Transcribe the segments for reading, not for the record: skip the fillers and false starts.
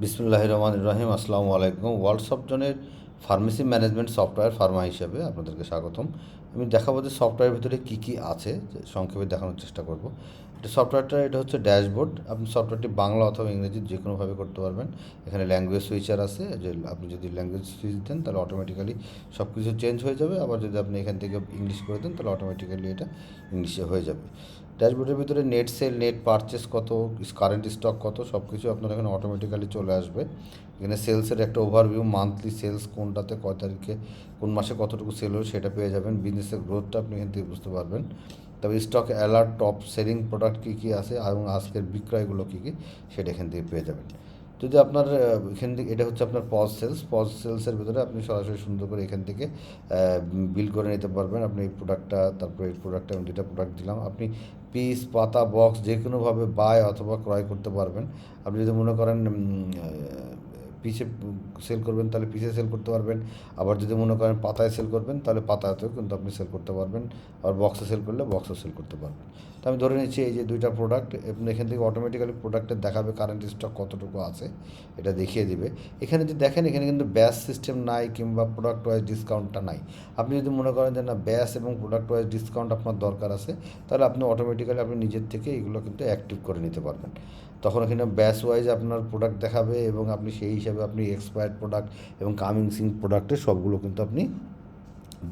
বিসমুল্লাহির রহমানির রহিম। আসসালামু আলাইকুম। ওয়ার্ল্ড সফটজনের ফার্মেসি ম্যানেজমেন্ট সফটওয়্যার ফার্মা হিসেবে আপনাদেরকে স্বাগতম। আমি দেখাবো যে সফটওয়্যারের ভিতরে কী কী আছে, যে সংক্ষেপে দেখানোর চেষ্টা করব। এটা হচ্ছে ড্যাশবোর্ড। আপনি সফটওয়্যারটি বাংলা অথবা ইংরেজি যে কোনোভাবে করতে পারবেন। এখানে ল্যাঙ্গুয়েজ সুইচার আছে, যে আপনি যদি ল্যাঙ্গুয়েজ সুইচ দেন তাহলে অটোমেটিক্যালি সব কিছু চেঞ্জ হয়ে যাবে। আবার যদি আপনি এখান থেকে ইংলিশ করে দেন তাহলে অটোমেটিক্যালি এটা ইংলিশে হয়ে যাবে। ড্যাশবোর্ডের ভিতরে নেট সেল, নেট পারচেস কত, কারেন্ট স্টক কত, সব কিছু আপনার এখানে অটোমেটিক্যালি চলে আসবে। এখানে সেলসের একটা ওভারভিউ, মান্থলি সেলস কোনটাতে কয় তারিখে কোন মাসে কতটুকু সেল হলো সেটা পেয়ে যাবেন। বিজনেসের গ্রোথটা আপনি এখান থেকে বুঝতে পারবেন। তবে stock alert, top selling product কী কী আছে এবং আজকের বিক্রয়গুলো কী কী সেটা এখান থেকে পেয়ে যাবেন। যদি আপনার এখান থেকে, এটা হচ্ছে আপনার পজ সেলসের ভিতরে আপনি সরাসরি সুন্দর করে এখান থেকে বিল করে নিতে পারবেন। আপনি এই প্রোডাক্টটা, তারপরে এই প্রোডাক্টটা, আমি দুইটা প্রোডাক্ট দিলাম, আপনি পিস, পাতা, বক্স যে কোনোভাবে বায় অথবা ক্রয় করতে পারবেন। আপনি যদি মনে করেন পিসে সেল করবেন তাহলে পিসে সেল করতে পারবেন। আবার যদি মনে করেন পাতায় সেল করবেন তাহলে পাতাতেও কিন্তু আপনি সেল করতে পারবেন। আবার বক্সে সেল করলে বক্সও সেল করতে পারবেন। তো আমি ধরে নিচ্ছি এই যে দুইটা প্রোডাক্ট, আপনি এখান থেকে অটোমেটিক্যালি প্রোডাক্টের দেখাবে কারেন্ট স্টক কতটুকু আছে, এটা দেখিয়ে দিবে। এখানে যদি দেখেন, এখানে কিন্তু ব্যাচ সিস্টেম নাই কিংবা প্রোডাক্ট ওয়াইজ ডিসকাউন্টটা নাই। আপনি যদি মনে করেন যে না, ব্যাচ এবং প্রোডাক্ট ওয়াইজ ডিসকাউন্ট আপনার দরকার আছে, তাহলে আপনি অটোমেটিক্যালি আপনি নিজের থেকে এগুলো কিন্তু অ্যাক্টিভ করে নিতে পারবেন। তখন এখানে ব্যাচ ওয়াইজ আপনার প্রোডাক্ট দেখাবে এবং আপনি সেই হিসাবে আপনি এক্সপায়ার্ড প্রোডাক্ট এবং কামিং সিন প্রোডাক্টের সবগুলো কিন্তু আপনি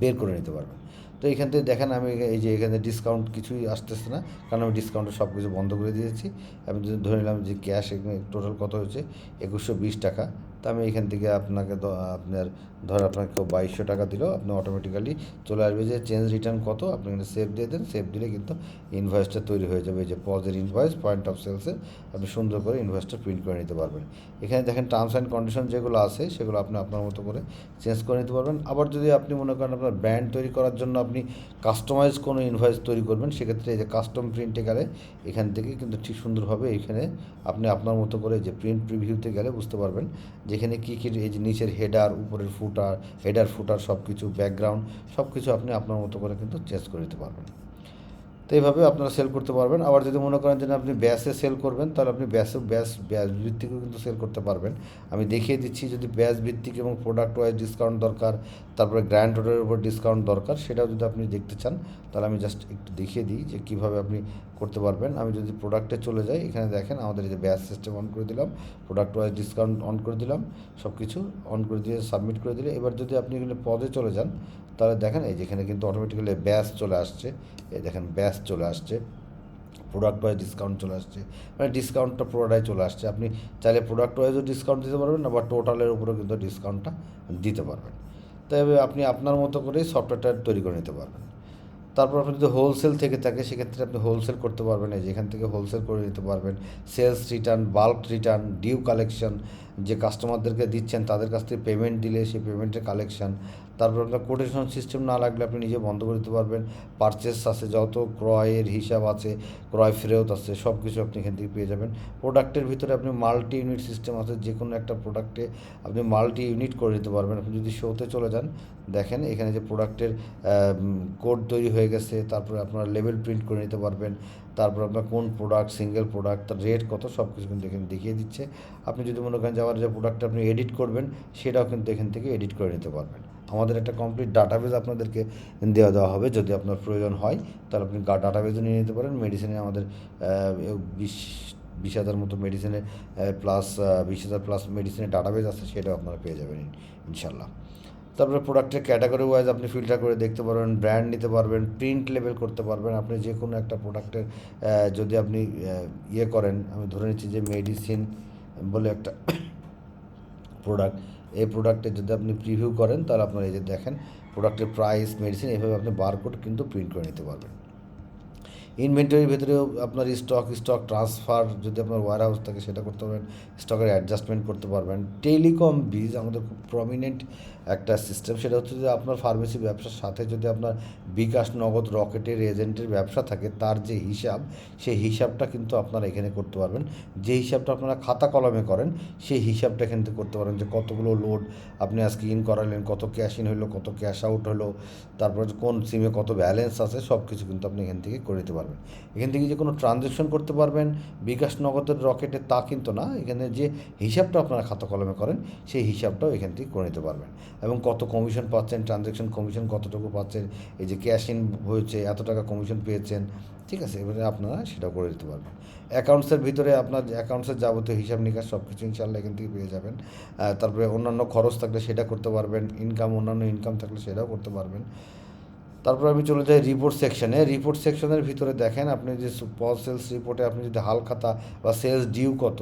বের করে নিতে পারবেন। তো এখান থেকে দেখেন, আমি এই যে এখানে ডিসকাউন্ট কিছুই আসতেছে না, কারণ আমি ডিসকাউন্টে সব কিছু বন্ধ করে দিয়েছি। আমি যদি ধরে নিলাম যে ক্যাশ এখানে টোটাল কত হয়েছে, 2120 টাকা। তা আমি এখান থেকে আপনাকে আপনার ধর আপনাকে কেউ 2200 টাকা দিল, আপনি অটোমেটিক্যালি চলে আসবে যে চেঞ্জ রিটার্ন কত, আপনি এখানে সেভ দিয়ে দেন। সেভ দিলে কিন্তু ইনভয়েসটা তৈরি হয়ে যাবে। এই যে পজের ইনভয়েস, পয়েন্ট অফ সেলসের, আপনি সুন্দর করে ইনভয়েসটা প্রিন্ট করে নিতে পারবেন। এখানে দেখেন টার্মস অ্যান্ড কন্ডিশন যেগুলো আছে সেগুলো আপনি আপনার মতো করে চেঞ্জ করে নিতে পারবেন। আবার যদি আপনি মনে করেন আপনার ব্র্যান্ড তৈরি করার জন্য আপনি কাস্টমাইজ কোনো ইনভয়েস তৈরি করবেন, সেক্ষেত্রে এই যে কাস্টম প্রিন্টে গেলে এখান থেকে কিন্তু ঠিক সুন্দরভাবে এখানে আপনি আপনার মতো করে যে প্রিন্ট প্রিভিউতে গেলে বুঝতে পারবেন যেখানে কী কী, এই যে নিচের হেডার, উপরের ফুটার, হেডার ফুটার সব কিছু, ব্যাকগ্রাউন্ড সব কিছু আপনি আপনার মতো করে কিন্তু চেঞ্জ করে নিতে পারবেন। তো এইভাবে আপনারা সেল করতে পারবেন। আবার যদি মনে করেন যে আপনি ব্যাসে সেল করবেন, তাহলে আপনি ব্যাস ভিত্তিকও কিন্তু সেল করতে পারবেন। আমি দেখিয়ে দিচ্ছি, যদি ব্যাস ভিত্তিক এবং প্রোডাক্ট ওয়াইজ ডিসকাউন্ট দরকার, তারপরে গ্র্যান্ড টোটালের উপর ডিসকাউন্ট দরকার, সেটাও যদি আপনি দেখতে চান তাহলে আমি জাস্ট একটু দেখিয়ে দিই যে কীভাবে আপনি করতে পারবেন। আমি যদি প্রোডাক্টে চলে যাই, এখানে দেখেন আমাদের এই যে ব্যাস সিস্টেম অন করে দিলাম, প্রোডাক্ট ওয়াইজ ডিসকাউন্ট অন করে দিলাম, সব কিছু অন করে দিয়ে সাবমিট করে দিলে, এবার যদি আপনি এখানে পদে চলে যান তাহলে দেখেন এই যেখানে কিন্তু অটোমেটিক্যালি ব্যাস চলে আসছে। এই দেখেন ব্যাস চলে আসছে, প্রোডাক্ট ওয়াইজ ডিসকাউন্ট চলে আসছে, মানে ডিসকাউন্টটা পুরোটাই চলে আসছে। আপনি চাইলে প্রোডাক্ট ওয়াইজও ডিসকাউন্ট দিতে পারবেন, আবার টোটালের উপরেও কিন্তু ডিসকাউন্টটা দিতে পারবেন। তবে আপনি আপনার মতো করেই সফটওয়্যারটা তৈরি করে নিতে পারবেন। তারপর আপনি যদি হোলসেল থেকে থাকে সেক্ষেত্রে আপনি হোলসেল করতে পারবেন। এই যে এখান থেকে হোলসেল করে নিতে পারবেন। Sales return, bulk return, due collection, যে কাস্টমারদেরকে দিচ্ছেন তাদের কাছ থেকে পেমেন্ট দিলে সেই পেমেন্টের কালেকশন। তারপর আপনার কোটেশন সিস্টেম না লাগলে আপনি নিজে বন্ধ করে দিতে পারবেন। পারচেস আছে, যত ক্রয়ের হিসাব আছে, ক্রয় ফেরত আছে, সব কিছু আপনি এখান থেকে পেয়ে যাবেন। প্রোডাক্টের ভিতরে আপনি মাল্টি ইউনিট সিস্টেম আছে, যে কোনো একটা প্রোডাক্টে আপনি মাল্টি ইউনিট করে নিতে পারবেন। আপনি যদি শোতে চলে যান, দেখেন এখানে যে প্রোডাক্টের কোড তৈরি হয়ে গেছে, তারপরে আপনার লেবেল প্রিন্ট করে নিতে পারবেন। তারপর আপনার কোন প্রোডাক্ট, সিঙ্গেল প্রোডাক্ট, তার রেট কত, সব কিছু কিন্তু এখানে দেখিয়ে দিচ্ছে। আপনি যদি মনে করেন যে আবার যে প্রোডাক্টটা আপনি এডিট করবেন, সেটাও কিন্তু এখান থেকে এডিট করে নিতে পারবেন। আমাদের একটা কমপ্লিট ডাটাবেজ আপনাদেরকে দেওয়া হবে, যদি আপনার প্রয়োজন হয় তাহলে আপনি ডাটাবেজও নিয়ে নিতে পারেন। মেডিসিনে আমাদের বিশ 20,000 মতো মেডিসিনের প্লাস 20,000 প্লাস মেডিসিনের ডাটাবেজ আছে, সেটাও আপনারা পেয়ে যাবেন ইনশাল্লাহ। তারপরে প্রোডাক্টের ক্যাটাগরি ওয়াইজ আপনি ফিল্টার করে দেখতে পারবেন, ব্র্যান্ড নিতে পারবেন, প্রিন্ট লেবেল করতে পারবেন। আপনি যে কোনো একটা প্রোডাক্টের যদি আপনি ইয়ে করেন, আমি ধরে নিচ্ছি যে মেডিসিন বলে একটা প্রোডাক্ট, এই প্রোডাক্টের যদি আপনি প্রিভিউ করেন তাহলে আপনার এই যে দেখেন প্রোডাক্টের প্রাইস, মেডিসিন, এইভাবে আপনি বারকোড কিন্তু প্রিন্ট করে নিতে পারবেন। ইনভেন্টরির ভেতরেও আপনার স্টক ট্রান্সফার, যদি আপনার ওয়্যার হাউস থাকে সেটা করতে পারবেন, স্টকের অ্যাডজাস্টমেন্ট করতে পারবেন। টেলিকম বিজ আমাদের খুব প্রমিনেন্ট একটা সিস্টেম, সেটা হচ্ছে যে আপনার ফার্মেসি ব্যবসার সাথে যদি আপনার বিকাশ, নগদ, রকেটের এজেন্টের ব্যবসা থাকে, তার যে হিসাব, সেই হিসাবটা কিন্তু আপনারা এখানে করতে পারবেন। যে হিসাবটা আপনারা খাতা কলমে করেন, সেই হিসাবটা এখান থেকে করতে পারেন, যে কতগুলো লোড আপনি আজকে ইন করালেন, কত ক্যাশ ইন হলো, কত ক্যাশ আউট হলো, তারপর কোন সিমে কত ব্যালেন্স আছে, সব কিছু কিন্তু আপনি এখান থেকে করে নিতে পারবেন। পারবেন। এখান থেকে যে কোনো ট্রানজ্যাকশন করতে পারবেন বিকাশ নগদের রকেটে, তা কিন্তু না। এখানে যে হিসাবটা আপনারা খাতা কলমে করেন সেই হিসাবটাও এখান থেকে করে নিতে পারবেন, এবং কত কমিশন পাচ্ছেন, ট্রানজ্যাকশন কমিশন কতটুকু পাচ্ছেন, এই যে ক্যাশ ইন হয়েছে এত টাকা কমিশন পেয়েছেন, ঠিক আছে, এবারে আপনারা সেটাও করে দিতে পারবেন। অ্যাকাউন্টসের ভিতরে আপনার অ্যাকাউন্টসের যাবতীয় হিসাব নিকাশ সব কিছু ইনশাল্লাহ এখান থেকে পেয়ে যাবেন। তারপরে অন্যান্য খরচ থাকলে সেটা করতে পারবেন, অন্যান্য ইনকাম থাকলে সেটাও করতে পারবেন। তারপর আমি চলে যাই রিপোর্ট সেকশনে। রিপোর্ট সেকশনের ভিতরে দেখেন আপনি যে সেলস রিপোর্টে আপনি যদি হাল খাতা বা সেলস ডিউ কত,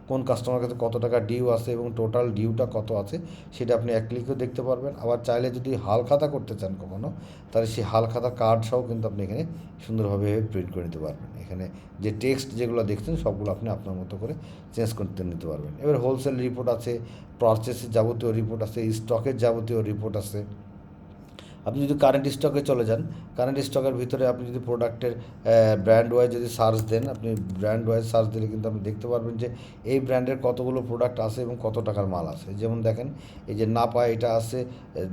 কোন কাস্টমার কাছে কত টাকা ডিউ আছে এবং টোটাল ডিউটা কত আছে সেটা আপনি এক ক্লিকেও দেখতে পারবেন। আবার চাইলে যদি হাল খাতা করতে চান কখনো, তাহলে সেই হাল খাতা কার্ড সহ কিন্তু আপনি এখানে সুন্দরভাবে প্রিন্ট করে নিতে পারবেন। এখানে যে টেক্সট যেগুলো দেখছেন সবগুলো আপনি আপনার মতো করে চেঞ্জ করতে নিতে পারবেন। এবার হোলসেল রিপোর্ট আছে, পারচেসের যাবতীয় রিপোর্ট আছে, স্টকের যাবতীয় রিপোর্ট আছে। আপনি যদি কারেন্ট স্টকে চলে যান, কারেন্ট স্টকের ভিতরে আপনি যদি প্রোডাক্টের ব্র্যান্ড ওয়াইজ যদি সার্চ দেন, আপনি ব্র্যান্ড ওয়াইজ সার্চ দিলে কিন্তু আপনি দেখতে পারবেন যে এই ব্র্যান্ডের কতগুলো প্রোডাক্ট আছে এবং কত টাকার মাল আছে। যেমন দেখেন এই যে নাপা, এটা আছে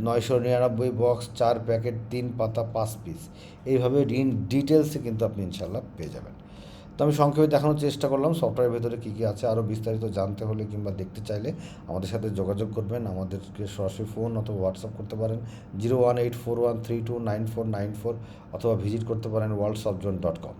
999 বক্স, 4 প্যাকেট, 3 পাতা, 5 পিস। এইভাবে ডিটেলসে কিন্তু আপনি ইনশাল্লাহ পেয়ে যাবেন। তো আমি সংক্ষেপে দেখানোর চেষ্টা করলাম সফটওয়্যারের ভেতরে কী কী আছে। আরও বিস্তারিত জানতে হলে কিংবা দেখতে চাইলে আমাদের সাথে যোগাযোগ করবেন। আমাদেরকে সরাসরি ফোন অথবা হোয়াটসঅ্যাপ করতে পারেন 01841329494, অথবা ভিজিট করতে পারেন worldsoftzone.com।